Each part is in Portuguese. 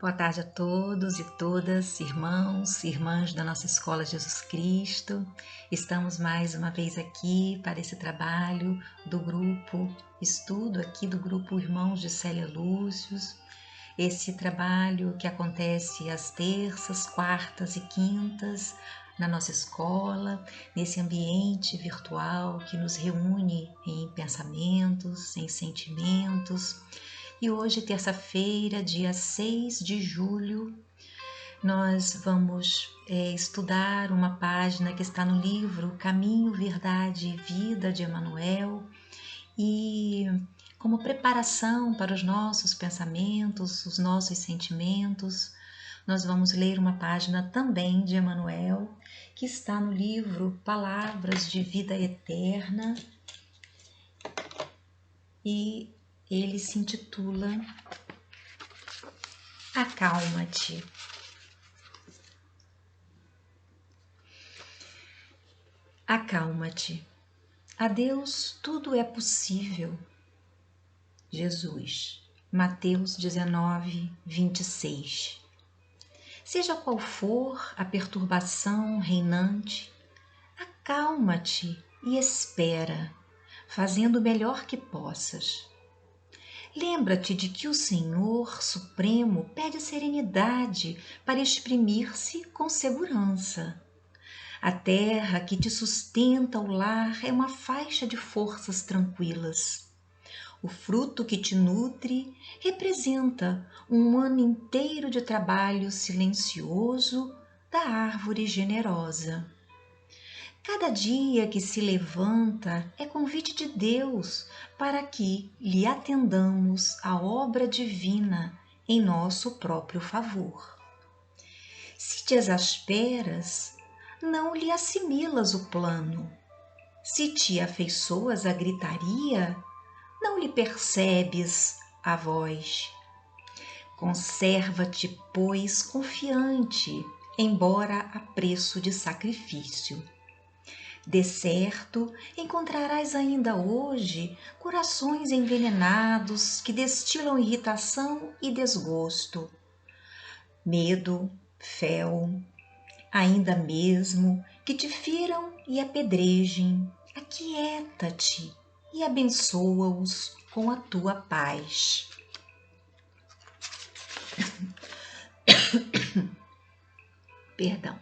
Boa tarde a todos e todas, irmãos e irmãs da nossa Escola Jesus Cristo. Estamos mais uma vez aqui para esse trabalho do grupo, estudo aqui do grupo Irmãos de Célia Lúcius. Esse trabalho que acontece às terças, quartas e quintas na nossa escola, nesse ambiente virtual que nos reúne em pensamentos, em sentimentos. E hoje, terça-feira, dia 6 de julho, nós vamos estudar uma página que está no livro Caminho, Verdade e Vida de Emmanuel. E como preparação para os nossos pensamentos, os nossos sentimentos, nós vamos ler uma página também de Emmanuel, que está no livro Palavras de Vida Eterna, e ele se intitula Acalma-te. Acalma-te. A Deus tudo é possível. Jesus, Mateus 19, 26. Seja qual for a perturbação reinante, acalma-te e espera, fazendo o melhor que possas. Lembra-te de que o Senhor Supremo pede serenidade para exprimir-se com segurança. A terra que te sustenta o lar é uma faixa de forças tranquilas. O fruto que te nutre representa um ano inteiro de trabalho silencioso da árvore generosa. Cada dia que se levanta é convite de Deus para que lhe atendamos a obra divina em nosso próprio favor. Se te exasperas, não lhe assimilas o plano. Se te afeiçoas à gritaria, não lhe percebes a voz. Conserva-te, pois, confiante, embora a preço de sacrifício. De certo, encontrarás ainda hoje corações envenenados que destilam irritação e desgosto, medo, fel, ainda mesmo que te firam e apedrejem. Aquieta-te e abençoa-os com a tua paz. Perdão.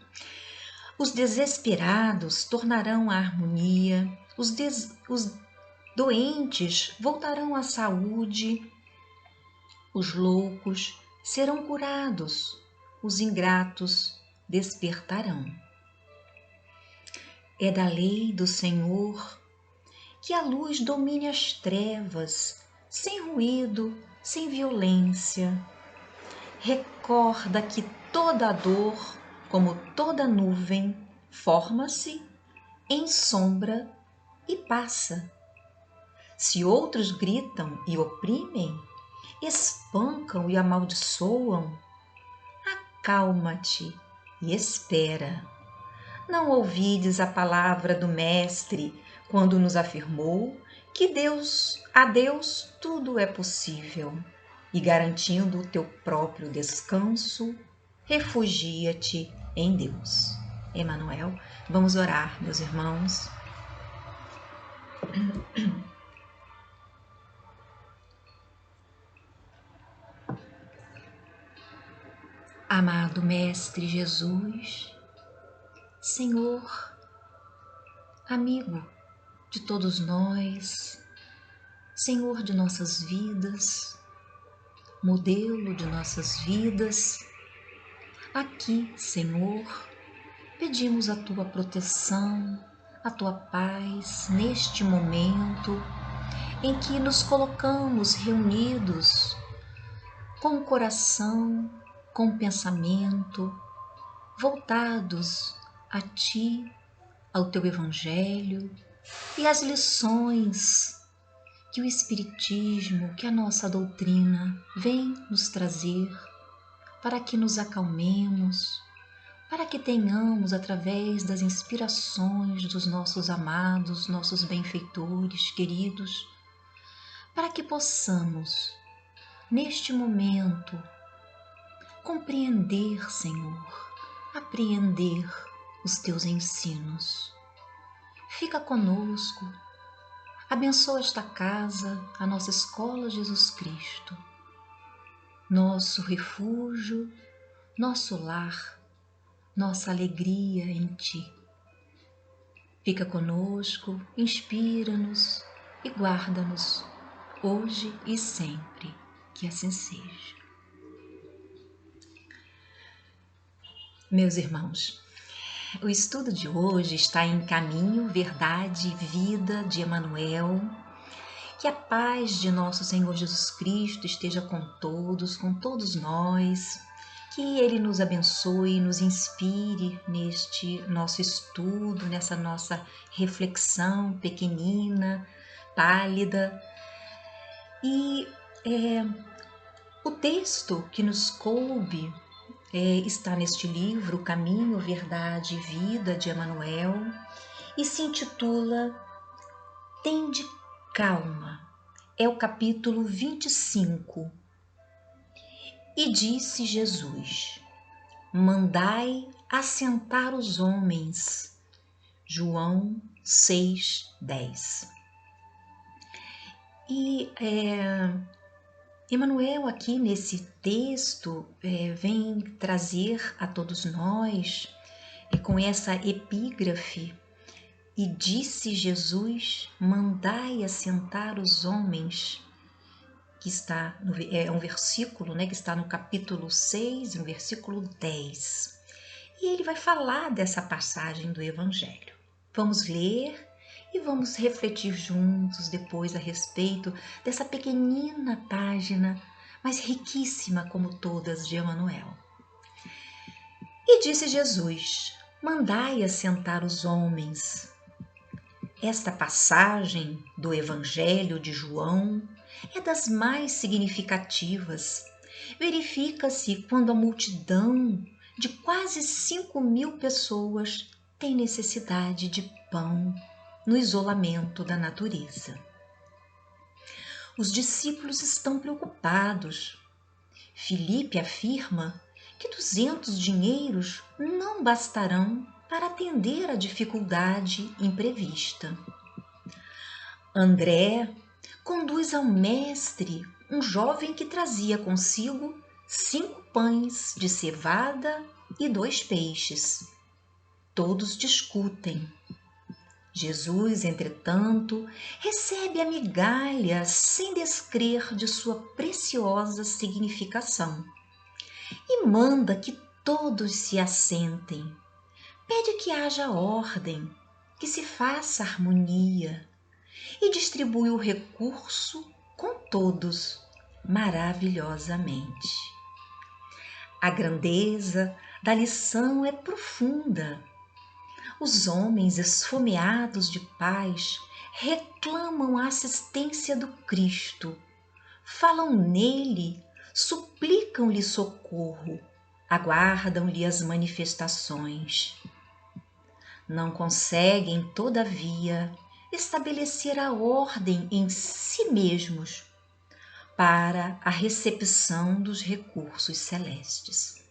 Os desesperados tornarão à harmonia, os doentes voltarão à saúde, os loucos serão curados, os ingratos despertarão. É da lei do Senhor que a luz domine as trevas, sem ruído, sem violência. Recorda que toda dor, como toda nuvem, forma-se em sombra e passa. Se outros gritam e oprimem, espancam e amaldiçoam, acalma-te e espera. Não ouvides a palavra do Mestre quando nos afirmou que a Deus tudo é possível, e garantindo o teu próprio descanso, refugia-te em Deus. Emmanuel, vamos orar, meus irmãos. Amado Mestre Jesus, Senhor, amigo de todos nós, Senhor de nossas vidas, modelo de nossas vidas, aqui, Senhor, pedimos a Tua proteção, a Tua paz neste momento em que nos colocamos reunidos com o coração, com o pensamento, voltados a Ti, ao Teu Evangelho e às lições que o Espiritismo, que a nossa doutrina vem nos trazer para que nos acalmemos, para que tenhamos, através das inspirações dos nossos amados, nossos benfeitores queridos, para que possamos, neste momento, compreender, Senhor, apreender os teus ensinos. Fica conosco, abençoa esta casa, a nossa escola Jesus Cristo, nosso refúgio, nosso lar, nossa alegria em Ti. Fica conosco, inspira-nos e guarda-nos, hoje e sempre, que assim seja. Meus irmãos, o estudo de hoje está em Caminho, Verdade e Vida de Emmanuel. Que a paz de nosso Senhor Jesus Cristo esteja com todos nós. Que Ele nos abençoe, nos inspire neste nosso estudo, nessa nossa reflexão pequenina, pálida. E o texto que nos coube está neste livro, Caminho, Verdade e Vida de Emmanuel, e se intitula Tende Calma. É o capítulo 25. E disse Jesus: Mandai assentar os homens. João 6:10. E Emmanuel aqui nesse texto vem trazer a todos nós, com essa epígrafe, e disse Jesus, mandai assentar os homens, que está é um versículo, que está no capítulo 6, no versículo 10. E ele vai falar dessa passagem do Evangelho. Vamos ler e vamos refletir juntos depois a respeito dessa pequenina página, mas riquíssima como todas de Emmanuel. E disse Jesus: mandai assentar os homens. Esta passagem do Evangelho de João é das mais significativas. Verifica-se quando a multidão de quase 5.000 pessoas tem necessidade de pão no isolamento da natureza. Os discípulos estão preocupados. Filipe afirma que 200 dinheiros não bastarão para atender a dificuldade imprevista. André conduz ao mestre um jovem que trazia consigo 5 pães de cevada e 2 peixes. Todos discutem. Jesus, entretanto, recebe a migalha sem descrer de sua preciosa significação e manda que todos se assentem. Pede que haja ordem, que se faça harmonia e distribui o recurso com todos maravilhosamente. A grandeza da lição é profunda. Os homens esfomeados de paz reclamam a assistência do Cristo, falam nele, suplicam-lhe socorro, aguardam-lhe as manifestações. Não conseguem, todavia, estabelecer a ordem em si mesmos para a recepção dos recursos celestes.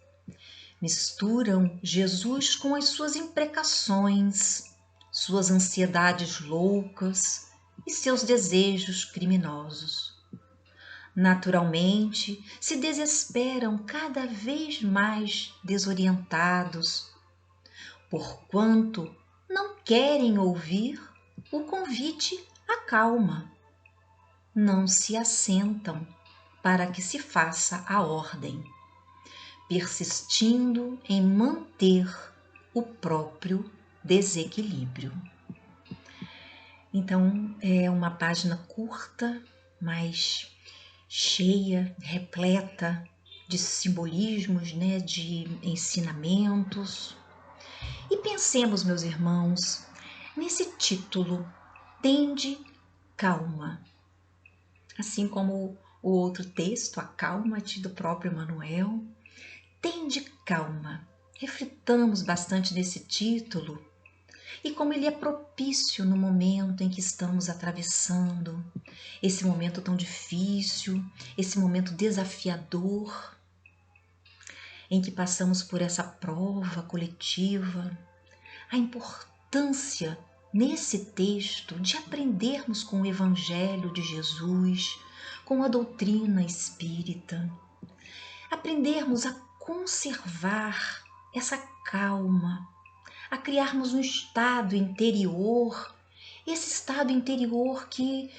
Misturam Jesus com as suas imprecações, suas ansiedades loucas e seus desejos criminosos. Naturalmente, se desesperam cada vez mais desorientados, porquanto não querem ouvir o convite à calma. Não se assentam para que se faça a ordem, persistindo em manter o próprio desequilíbrio. Então, é uma página curta, mas cheia, repleta de simbolismos, de ensinamentos. E pensemos, meus irmãos, nesse título, Tende Calma. Assim como o outro texto, Acalma-te, do próprio Emmanuel, tende calma. Reflitamos bastante nesse título e como ele é propício no momento em que estamos atravessando, esse momento tão difícil, esse momento desafiador. em que passamos por essa prova coletiva, a importância nesse texto de aprendermos com o Evangelho de Jesus, com a doutrina espírita, aprendermos a conservar essa calma, a criarmos um estado interior, esse estado interior que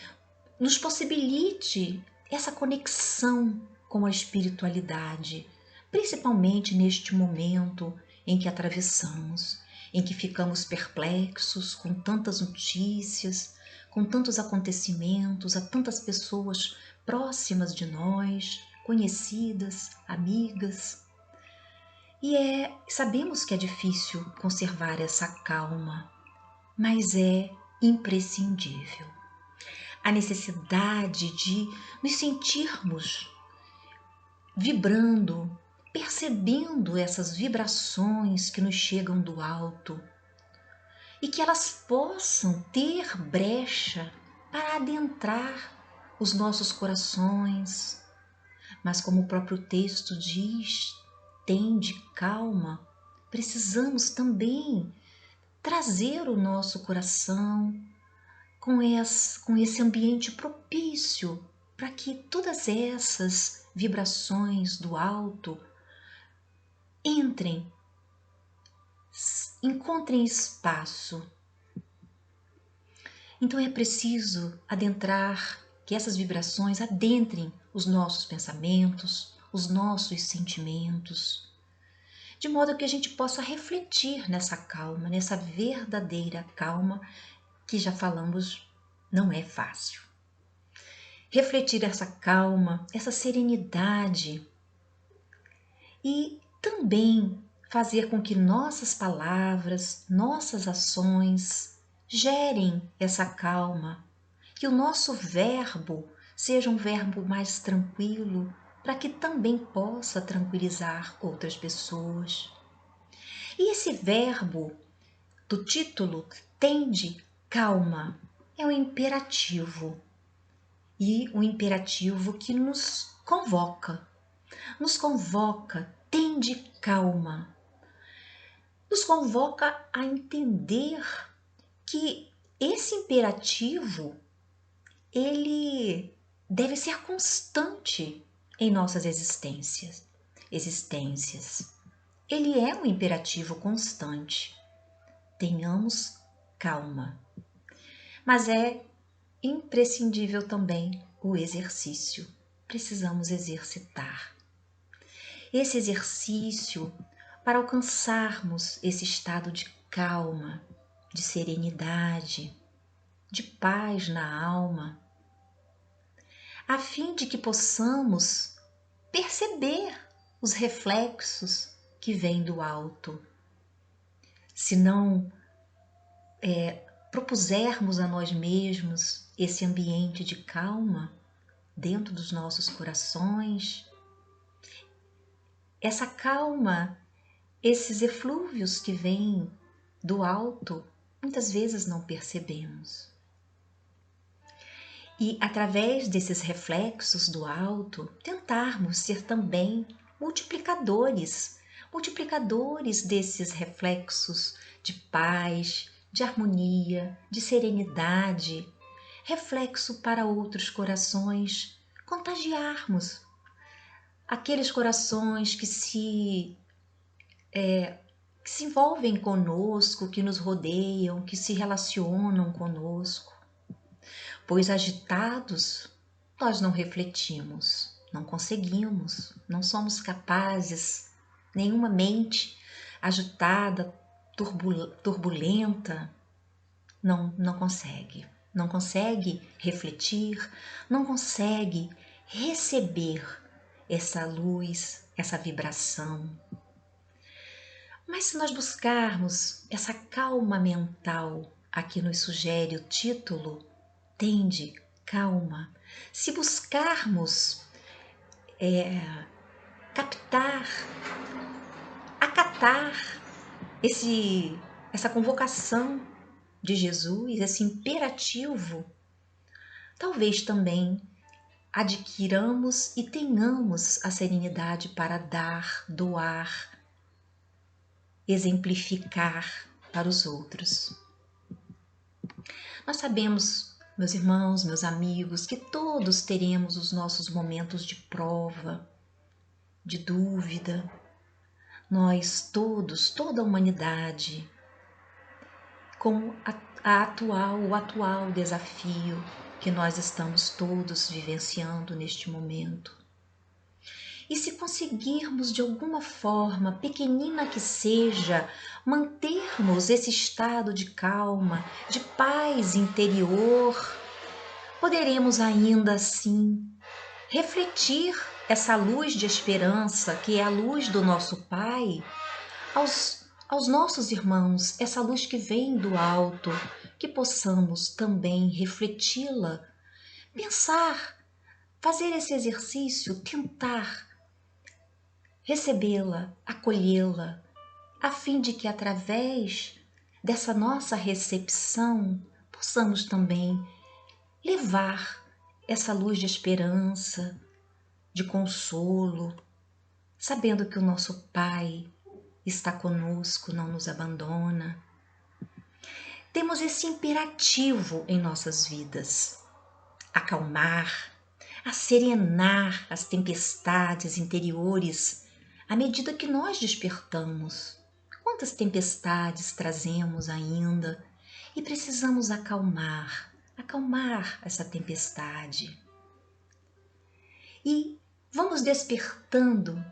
nos possibilite essa conexão com a espiritualidade, principalmente neste momento em que atravessamos, em que ficamos perplexos com tantas notícias, com tantos acontecimentos, a tantas pessoas próximas de nós, conhecidas, amigas. E sabemos que é difícil conservar essa calma, mas é imprescindível. A necessidade de nos sentirmos vibrando, percebendo essas vibrações que nos chegam do alto e que elas possam ter brecha para adentrar os nossos corações. Mas como o próprio texto diz, tende calma, precisamos também trazer o nosso coração com esse ambiente propício para que todas essas vibrações do alto encontrem espaço. Então é preciso que essas vibrações adentrem os nossos pensamentos, os nossos sentimentos, de modo que a gente possa refletir nessa calma, nessa verdadeira calma, que já falamos não é fácil. Refletir essa calma, essa serenidade e também fazer com que nossas palavras, nossas ações gerem essa calma, que o nosso verbo seja um verbo mais tranquilo, para que também possa tranquilizar outras pessoas. E esse verbo do título, tende calma, é um imperativo. E um imperativo que nos convoca, tende calma, nos convoca a entender que esse imperativo, ele deve ser constante em nossas existências. Ele é um imperativo constante. Tenhamos calma. Mas é imprescindível também o exercício. Precisamos exercitar. Esse exercício para alcançarmos esse estado de calma, de serenidade, de paz na alma, a fim de que possamos perceber os reflexos que vêm do alto. Se não propusermos a nós mesmos esse ambiente de calma dentro dos nossos corações, essa calma, esses eflúvios que vêm do alto, muitas vezes não percebemos. E através desses reflexos do alto, tentarmos ser também multiplicadores desses reflexos de paz, de harmonia, de serenidade, reflexo para outros corações, contagiarmos aqueles corações que se envolvem conosco, que nos rodeiam, que se relacionam conosco. Pois agitados, nós não refletimos, não conseguimos, não somos capazes, nenhuma mente agitada, turbulenta, não consegue refletir, não consegue receber essa luz, essa vibração. Mas se nós buscarmos essa calma mental, aqui nos sugere o título, tende calma, se buscarmos acatar essa convocação de Jesus, esse imperativo, talvez também adquiramos e tenhamos a serenidade para dar, doar, exemplificar para os outros. Nós sabemos, meus irmãos, meus amigos, que todos teremos os nossos momentos de prova, de dúvida. Nós todos, toda a humanidade, com o atual desafio que nós estamos todos vivenciando neste momento. E se conseguirmos de alguma forma, pequenina que seja, mantermos esse estado de calma, de paz interior, poderemos ainda assim refletir essa luz de esperança, que é a luz do nosso Pai, aos nossos irmãos, essa luz que vem do alto, que possamos também refleti-la, pensar, fazer esse exercício, tentar recebê-la, acolhê-la, a fim de que através dessa nossa recepção possamos também levar essa luz de esperança, de consolo, sabendo que o nosso Pai está conosco, não nos abandona. Temos esse imperativo em nossas vidas: acalmar, serenar as tempestades interiores à medida que nós despertamos. Quantas tempestades trazemos ainda e precisamos acalmar essa tempestade. E vamos despertando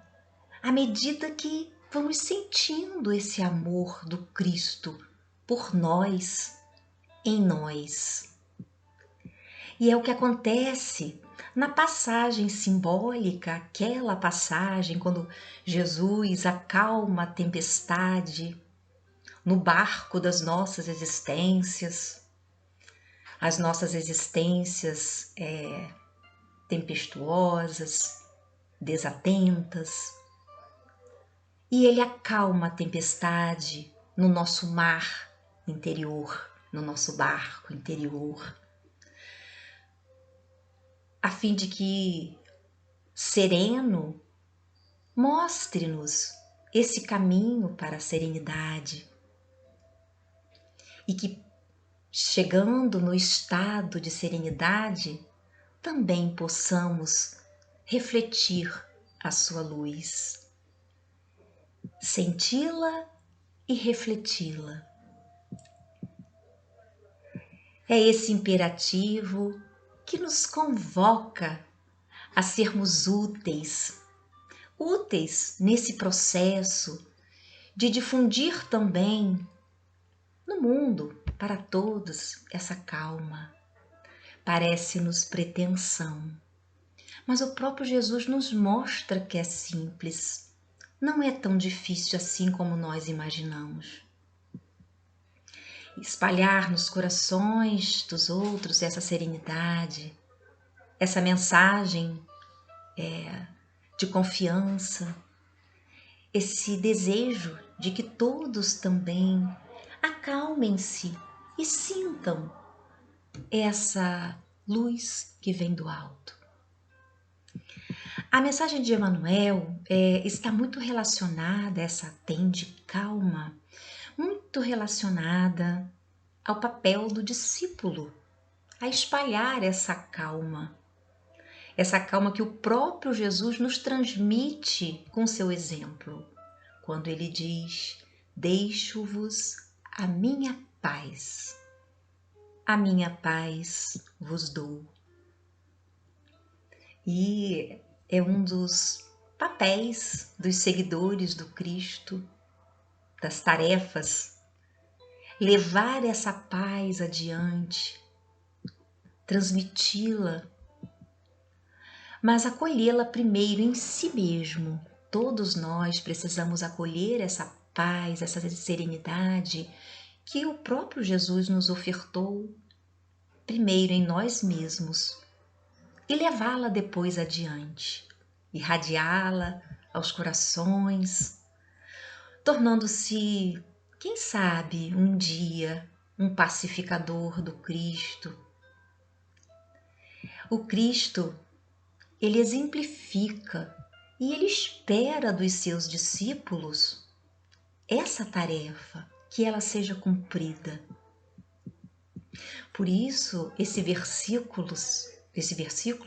à medida que vamos sentindo esse amor do Cristo por nós, em nós. E é o que acontece na passagem simbólica, aquela passagem quando Jesus acalma a tempestade no barco das nossas existências, as nossas existências tempestuosas, desatentas, e ele acalma a tempestade no nosso mar interior, no nosso barco interior, a fim de que, sereno, mostre-nos esse caminho para a serenidade e que, chegando no estado de serenidade, também possamos refletir a sua luz, senti-la e refleti-la. É esse imperativo que nos convoca a sermos úteis nesse processo de difundir também no mundo, para todos, essa calma. Parece-nos pretensão, mas o próprio Jesus nos mostra que é simples, não é tão difícil assim como nós imaginamos. Espalhar nos corações dos outros essa serenidade, essa mensagem de confiança, esse desejo de que todos também acalmem-se e sintam essa luz que vem do alto. A mensagem de Emmanuel está muito relacionada, essa tende calma, muito relacionada ao papel do discípulo, a espalhar essa calma que o próprio Jesus nos transmite com seu exemplo, quando ele diz: deixo-vos a minha paz vos dou. E é um dos papéis dos seguidores do Cristo, das tarefas, levar essa paz adiante, transmiti-la, mas acolhê-la primeiro em si mesmo. Todos nós precisamos acolher essa paz, essa serenidade que o próprio Jesus nos ofertou primeiro em nós mesmos e levá-la depois adiante, irradiá-la aos corações, tornando-se, quem sabe, um dia, um pacificador do Cristo. O Cristo ele exemplifica e ele espera dos seus discípulos essa tarefa, que ela seja cumprida. Por isso, esse versículo,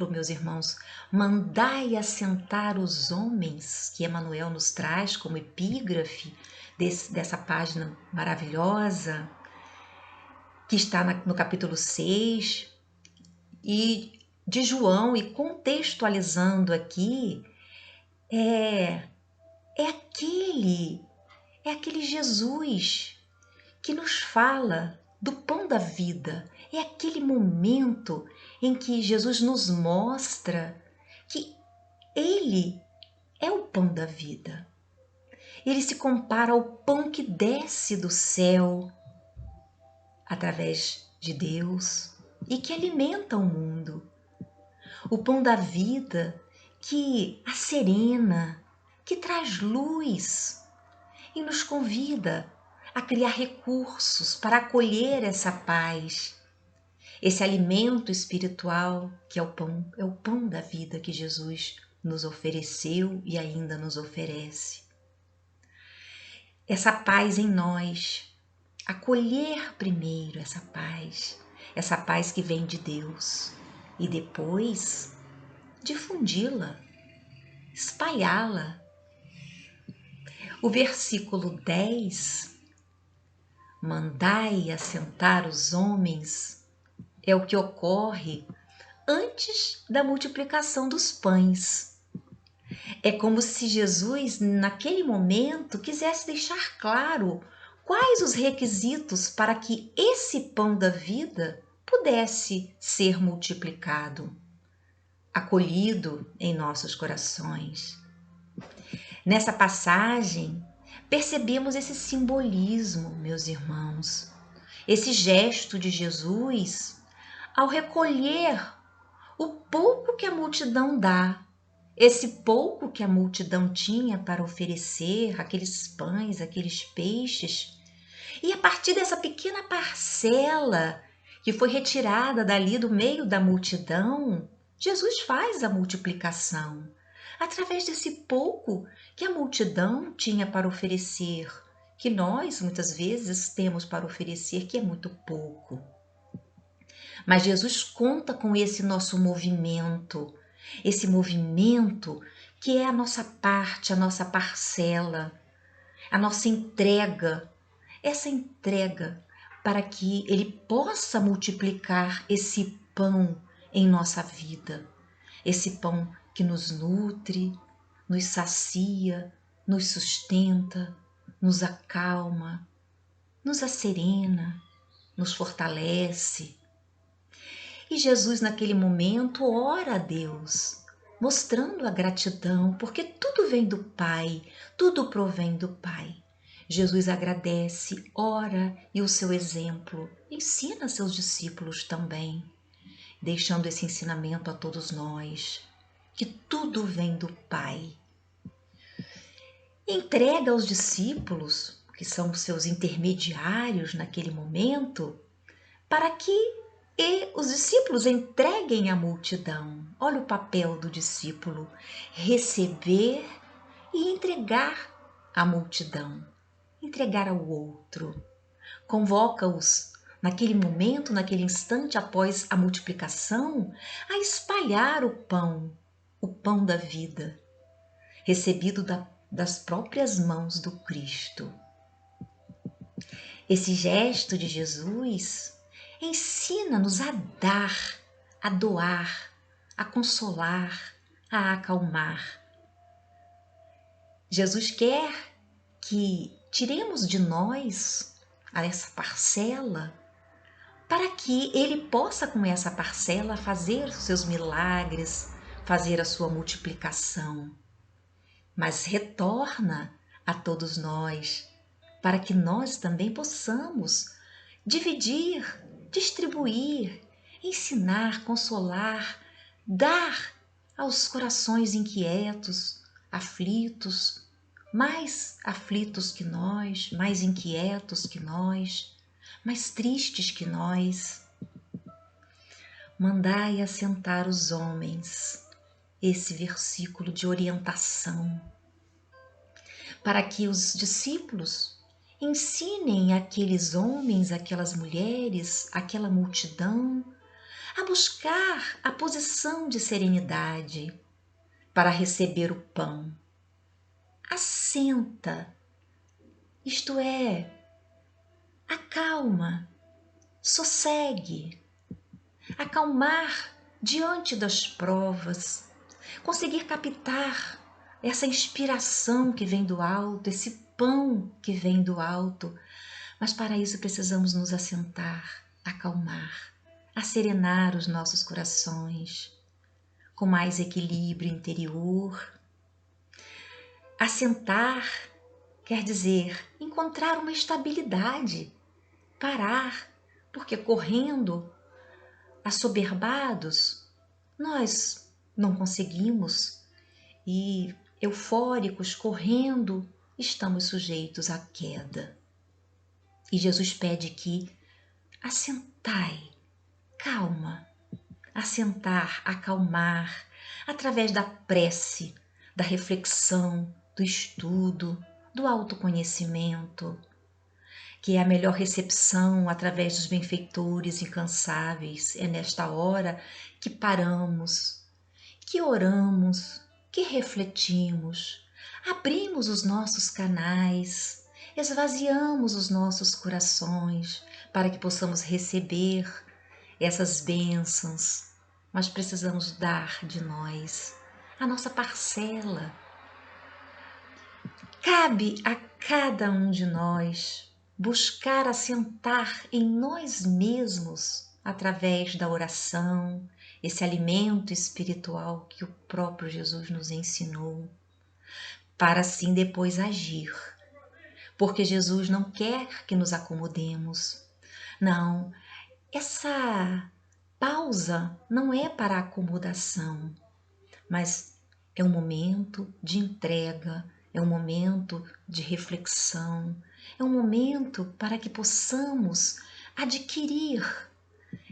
meus irmãos, mandai assentar os homens, que Emmanuel nos traz como epígrafe dessa página maravilhosa, que está no capítulo 6, e de João, e contextualizando aqui, é aquele Jesus que nos fala do pão da vida. É aquele momento em que Jesus nos mostra que Ele é o pão da vida. Ele se compara ao pão que desce do céu através de Deus e que alimenta o mundo. O pão da vida que acerena, que traz luz e nos convida a criar recursos para acolher essa paz, esse alimento espiritual que é o pão da vida que Jesus nos ofereceu e ainda nos oferece. Essa paz em nós, acolher primeiro essa paz que vem de Deus e depois difundi-la, espalhá-la. O versículo 10, mandai assentar os homens, é o que ocorre antes da multiplicação dos pães. É como se Jesus, naquele momento, quisesse deixar claro quais os requisitos para que esse pão da vida pudesse ser multiplicado, acolhido em nossos corações. Nessa passagem, percebemos esse simbolismo, meus irmãos, esse gesto de Jesus ao recolher o pouco que a multidão dá, esse pouco que a multidão tinha para oferecer, aqueles pães, aqueles peixes, e a partir dessa pequena parcela que foi retirada dali do meio da multidão, Jesus faz a multiplicação através desse pouco que a multidão tinha para oferecer, que nós muitas vezes temos para oferecer, que é muito pouco. Mas Jesus conta com esse nosso movimento, que é a nossa parte, a nossa parcela, a nossa entrega, essa entrega para que Ele possa multiplicar esse pão em nossa vida, esse pão que nos nutre, nos sacia, nos sustenta, nos acalma, nos acerena, nos fortalece. E Jesus, naquele momento, ora a Deus, mostrando a gratidão, porque tudo vem do Pai, tudo provém do Pai. Jesus agradece, ora e o seu exemplo ensina seus discípulos também, deixando esse ensinamento a todos nós, que tudo vem do Pai. Entrega aos discípulos, que são seus intermediários naquele momento, para que os discípulos entreguem à multidão. Olha o papel do discípulo: receber e entregar à multidão, entregar ao outro. Convoca-os naquele momento, naquele instante após a multiplicação, a espalhar o pão da vida, recebido das próprias mãos do Cristo. Esse gesto de Jesus ensina-nos a dar, a doar, a consolar, a acalmar. Jesus quer que tiremos de nós essa parcela para que Ele possa, com essa parcela, fazer os seus milagres, fazer a sua multiplicação. Mas retorna a todos nós, para que nós também possamos dividir, distribuir, ensinar, consolar, dar aos corações inquietos, aflitos, mais aflitos que nós, mais inquietos que nós, mais tristes que nós. Mandai assentar os homens. esse versículo de orientação, para que os discípulos ensinem aqueles homens, aquelas mulheres, aquela multidão a buscar a posição de serenidade para receber o pão. Assenta, isto é, acalma, sossegue, acalmar diante das provas, conseguir captar essa inspiração que vem do alto, esse pão que vem do alto. Mas para isso precisamos nos assentar, acalmar, acerenar os nossos corações, com mais equilíbrio interior. Assentar quer dizer encontrar uma estabilidade, parar, porque correndo, assoberbados, nós não conseguimos e eufóricos, correndo, estamos sujeitos à queda. E Jesus pede que assentai, calma, assentar, acalmar, através da prece, da reflexão, do estudo, do autoconhecimento, que é a melhor recepção através dos benfeitores incansáveis. É nesta hora que paramos, que oramos, que refletimos, abrimos os nossos canais, esvaziamos os nossos corações para que possamos receber essas bênçãos, mas precisamos dar de nós a nossa parcela. Cabe a cada um de nós buscar assentar em nós mesmos através da oração, esse alimento espiritual que o próprio Jesus nos ensinou, para assim depois agir. Porque Jesus não quer que nos acomodemos. Não, essa pausa não é para acomodação, mas é um momento de entrega, é um momento de reflexão, é um momento para que possamos adquirir,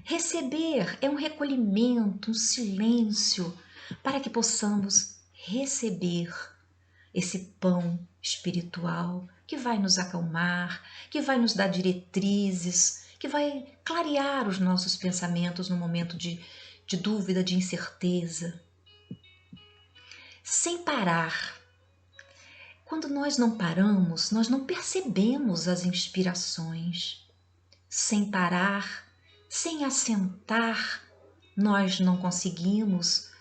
receber, é um recolhimento, um silêncio, para que possamos receber esse pão espiritual que vai nos acalmar, que vai nos dar diretrizes, que vai clarear os nossos pensamentos no momento de dúvida, de incerteza. Sem parar. Quando nós não paramos, nós não percebemos as inspirações. Sem parar, sem assentar, nós não conseguimos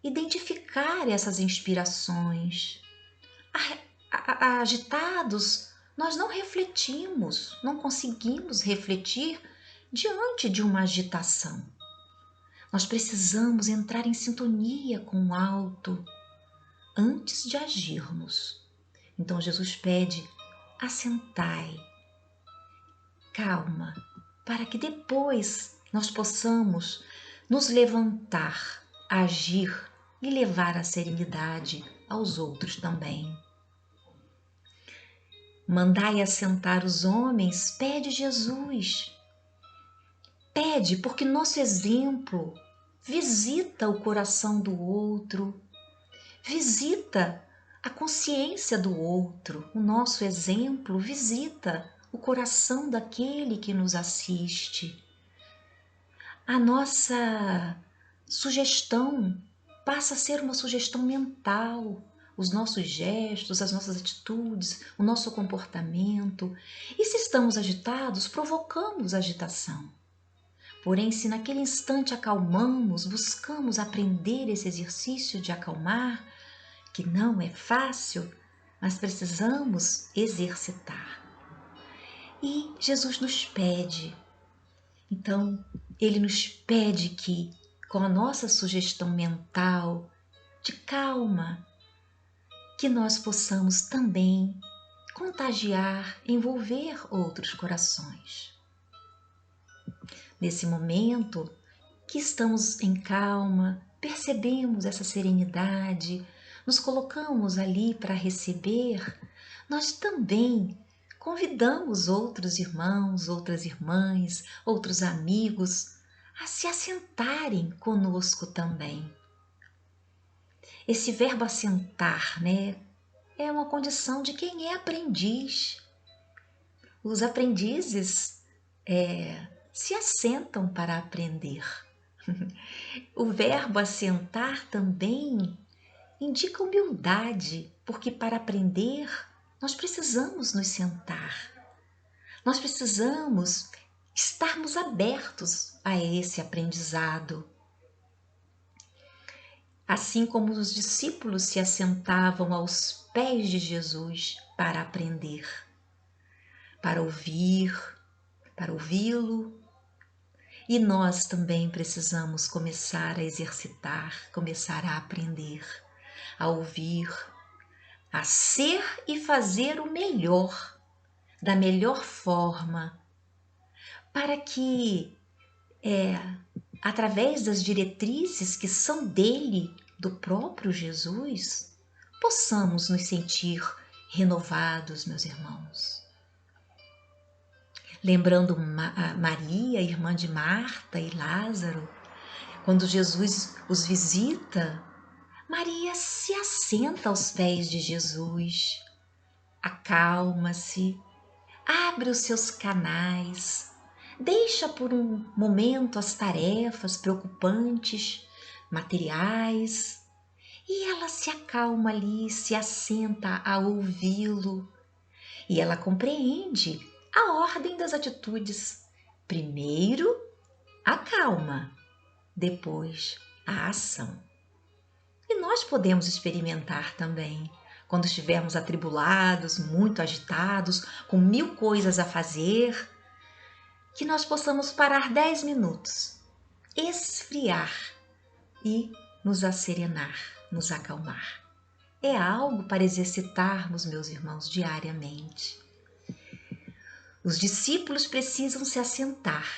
identificar essas inspirações. Agitados, nós não refletimos, não conseguimos refletir diante de uma agitação. Nós precisamos entrar em sintonia com o alto antes de agirmos. Então Jesus pede: assentai, calma, para que depois nós possamos nos levantar, agir e levar a serenidade aos outros também. Mandai assentar os homens, pede Jesus. Pede porque nosso exemplo visita o coração do outro, visita a consciência do outro. O nosso exemplo visita o coração daquele que nos assiste. A nossa sugestão passa a ser uma sugestão mental. Os nossos gestos, as nossas atitudes, o nosso comportamento. E se estamos agitados, provocamos agitação. Porém, se naquele instante acalmamos, buscamos aprender esse exercício de acalmar, que não é fácil, mas precisamos exercitar. E Jesus nos pede, então, Ele nos pede que, com a nossa sugestão mental de calma, que nós possamos também contagiar, envolver outros corações. Nesse momento que estamos em calma, percebemos essa serenidade, nos colocamos ali para receber, nós também convidamos outros irmãos, outras irmãs, outros amigos a se assentarem conosco também. Esse verbo assentar, né, é uma condição de quem é aprendiz. Os aprendizes se assentam para aprender. O verbo assentar também indica humildade, porque para aprender nós precisamos nos sentar. Nós precisamos estarmos abertos a esse aprendizado. Assim como os discípulos se assentavam aos pés de Jesus para aprender, para ouvir, para ouvi-lo, e nós também precisamos começar a exercitar, começar a aprender, a ouvir, a ser e fazer o melhor, da melhor forma, para que, através das diretrizes que são dele, do próprio Jesus, possamos nos sentir renovados, meus irmãos. Lembrando Maria, irmã de Marta e Lázaro, quando Jesus os visita, Maria se assenta aos pés de Jesus, acalma-se, abre os seus canais, deixa por um momento as tarefas preocupantes, materiais, e ela se acalma ali, se assenta a ouvi-lo. E ela compreende a ordem das atitudes. Primeiro, a calma, depois a ação. E nós podemos experimentar também, quando estivermos atribulados, muito agitados, com 1000 coisas a fazer, que nós possamos parar 10 minutos, esfriar e nos asserenar, nos acalmar. É algo para exercitarmos, meus irmãos, diariamente. Os discípulos precisam se assentar,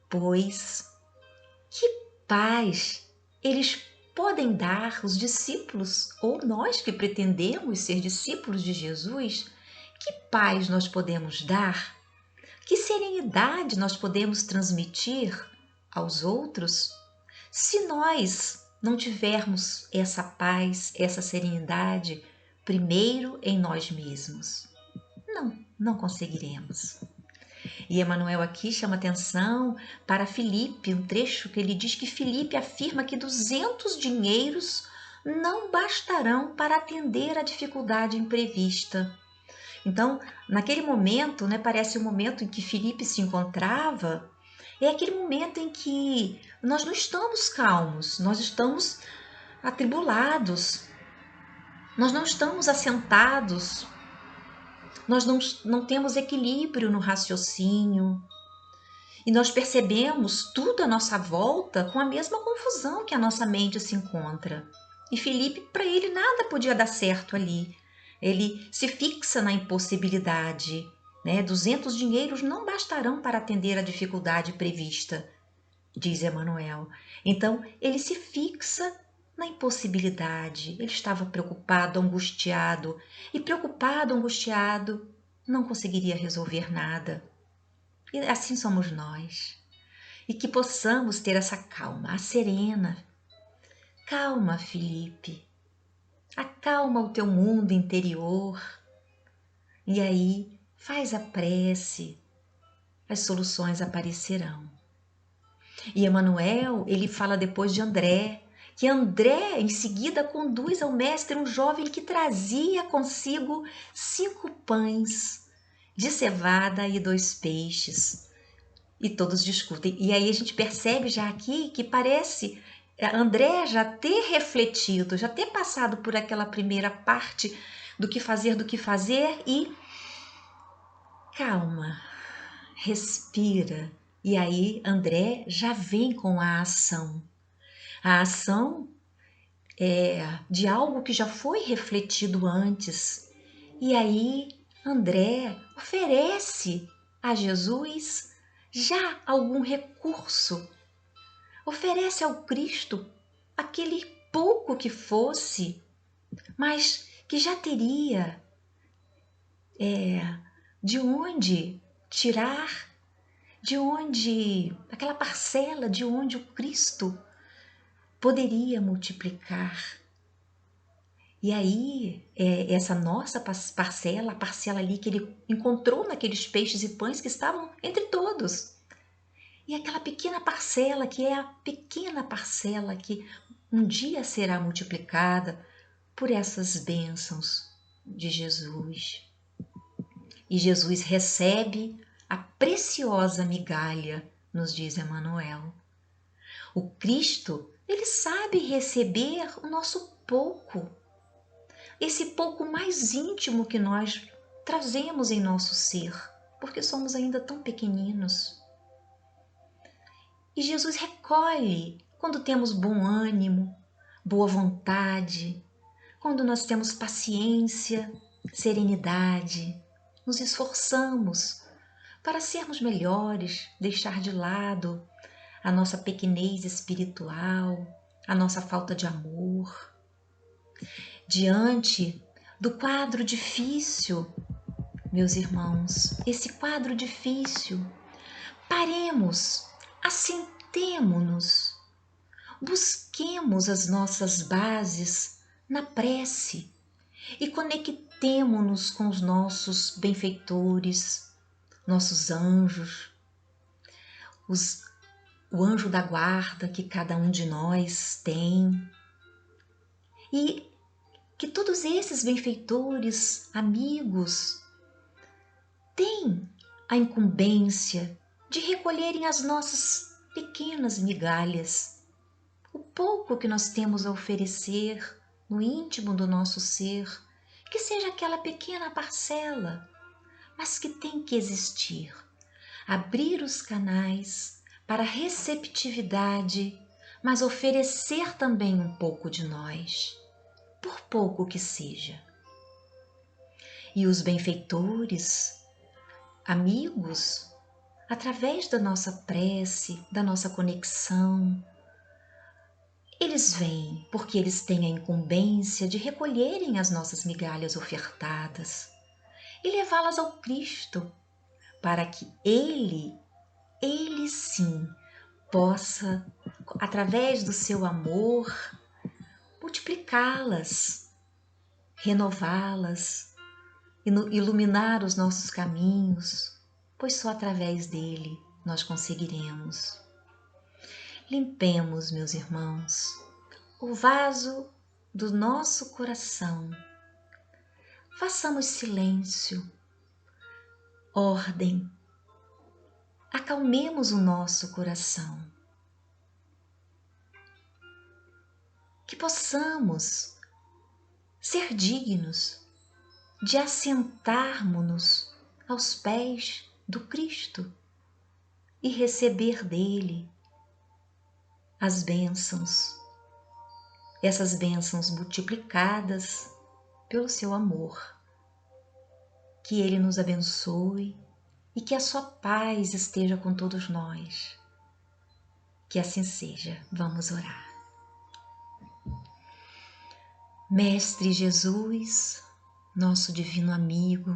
pois que paz eles podem dar, os discípulos, ou nós que pretendemos ser discípulos de Jesus, que paz nós podemos dar, que serenidade nós podemos transmitir aos outros, se nós não tivermos essa paz, essa serenidade, primeiro em nós mesmos. Não conseguiremos. E Emmanuel aqui chama atenção para Filipe, um trecho que ele diz que Filipe afirma que 200 dinheiros não bastarão para atender a dificuldade imprevista. Então, naquele momento, né, parece o momento em que Filipe se encontrava, é aquele momento em que nós não estamos calmos, nós estamos atribulados, nós não estamos assentados, nós não temos equilíbrio no raciocínio, e nós percebemos tudo à nossa volta com a mesma confusão que a nossa mente se encontra. E Filipe, para ele, nada podia dar certo ali. Ele se fixa na impossibilidade, né? 200 dinheiros não bastarão para atender a dificuldade prevista, diz Emmanuel. Então, ele se fixa na impossibilidade. Ele estava preocupado, angustiado. E preocupado, angustiado, não conseguiria resolver nada. E assim somos nós. E que possamos ter essa calma, a serena. Calma, Filipe. Acalma o teu mundo interior. E aí, faz a prece. As soluções aparecerão. E Emmanuel, ele fala depois de André, que André em seguida conduz ao mestre um jovem que trazia consigo 5 pães de cevada e 2 peixes. E todos discutem. E aí a gente percebe já aqui que parece André já ter refletido, já ter passado por aquela primeira parte do que fazer e calma, respira. E aí André já vem com a ação. A ação é de algo que já foi refletido antes. E aí André oferece a Jesus já algum recurso, oferece ao Cristo aquele pouco que fosse, mas que já teria de onde tirar, de onde, aquela parcela de onde o Cristo poderia multiplicar. E aí, essa nossa parcela, a parcela ali que ele encontrou naqueles peixes e pães que estavam entre todos. E aquela pequena parcela, que é a pequena parcela que um dia será multiplicada por essas bênçãos de Jesus. E Jesus recebe a preciosa migalha, nos diz Emmanuel. O Cristo, ele sabe receber o nosso pouco, esse pouco mais íntimo que nós trazemos em nosso ser, porque somos ainda tão pequeninos. E Jesus recolhe quando temos bom ânimo, boa vontade, quando nós temos paciência, serenidade, nos esforçamos para sermos melhores, deixar de lado a nossa pequenez espiritual, a nossa falta de amor. Diante do quadro difícil, meus irmãos, esse quadro difícil, paremos, assentemo-nos, busquemos as nossas bases na prece e conectemo-nos com os nossos benfeitores, nossos anjos, o anjo da guarda que cada um de nós tem. E que todos esses benfeitores, amigos, têm a incumbência de recolherem as nossas pequenas migalhas, o pouco que nós temos a oferecer no íntimo do nosso ser, que seja aquela pequena parcela, mas que tem que existir. Abrir os canais para receptividade, mas oferecer também um pouco de nós, por pouco que seja. E os benfeitores, amigos, através da nossa prece, da nossa conexão, eles vêm porque eles têm a incumbência de recolherem as nossas migalhas ofertadas e levá-las ao Cristo, para que Ele sim, possa, através do seu amor, multiplicá-las, renová-las, iluminar os nossos caminhos, pois só através dele nós conseguiremos. Limpemos, meus irmãos, o vaso do nosso coração. Façamos silêncio, ordem, acalmemos o nosso coração. Que possamos ser dignos de assentarmos-nos aos pés do Cristo e receber dele as bênçãos, essas bênçãos multiplicadas pelo seu amor. Que ele nos abençoe e que a sua paz esteja com todos nós. Que assim seja. Vamos orar. Mestre Jesus, nosso divino amigo,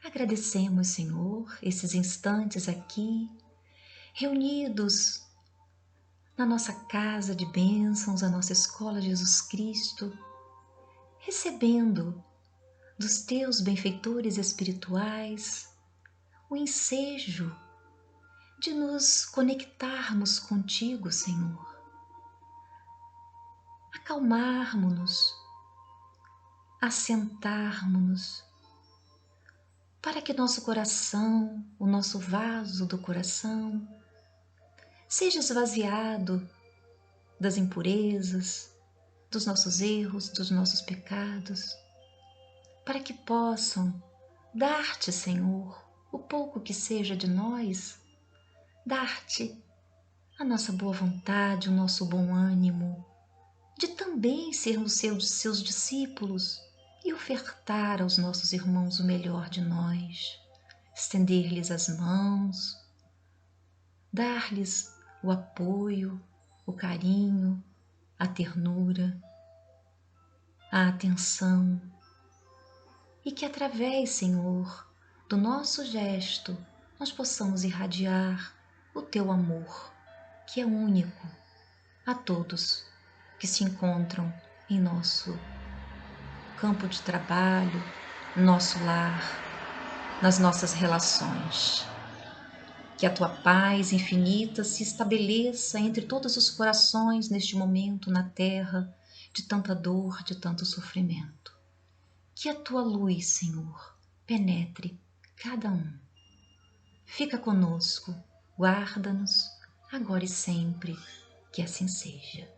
agradecemos, Senhor, esses instantes aqui, reunidos na nossa casa de bênçãos, a nossa escola Jesus Cristo, recebendo dos teus benfeitores espirituais o ensejo de nos conectarmos contigo, Senhor, acalmarmos-nos, assentarmos-nos, para que nosso coração, o nosso vaso do coração, seja esvaziado das impurezas, dos nossos erros, dos nossos pecados, para que possam dar-te, Senhor, o pouco que seja de nós, dar-te a nossa boa vontade, o nosso bom ânimo, de também sermos seus discípulos e ofertar aos nossos irmãos o melhor de nós, estender-lhes as mãos, dar-lhes o apoio, o carinho, a ternura, a atenção, e que através, Senhor, do nosso gesto, nós possamos irradiar o teu amor, que é único, a todos que se encontram em nosso campo de trabalho, nosso lar, nas nossas relações. Que a tua paz infinita se estabeleça entre todos os corações neste momento na terra de tanta dor, de tanto sofrimento. Que a tua luz, Senhor, penetre cada um. Fica conosco, guarda-nos, agora e sempre, que assim seja.